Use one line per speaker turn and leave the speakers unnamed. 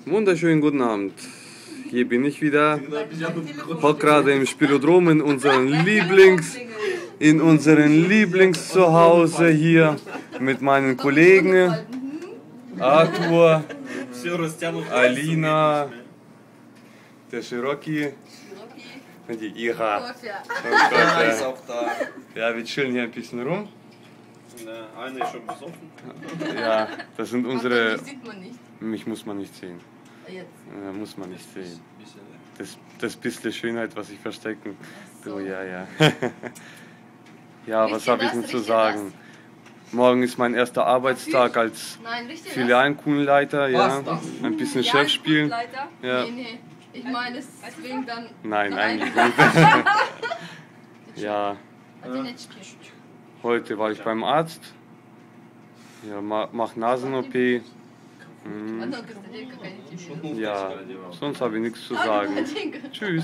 Wunderschönen guten Abend. Hier bin ich wieder. Hock gerade im Spilodrom in unserem Lieblingszuhause hier mit meinen Kollegen Arthur, Alina, der Cherokee und die Ira.
Ist auch da.
Ja, wir chillen hier ein bisschen rum.
Eine ist schon besoffen.
Ja, das sind unsere.
Mich sieht man nicht.
Mich muss man nicht sehen.
Jetzt.
Ja, muss man nicht sehen. Das bisschen Schönheit, was ich verstecken. So, ja, ja. Ja, was habe ich denn zu sagen? Morgen ist mein erster Arbeitstag als Filialenkundenleiter, ja. Ein bisschen Chef spielen. Ja.
Nee. Ich meine, es klingt dann.
Nein, eigentlich nicht. Ja. Heute war ich beim Arzt. Ja, mach Nasen-OP. Ja, sonst habe ich nichts zu sagen. Tschüss.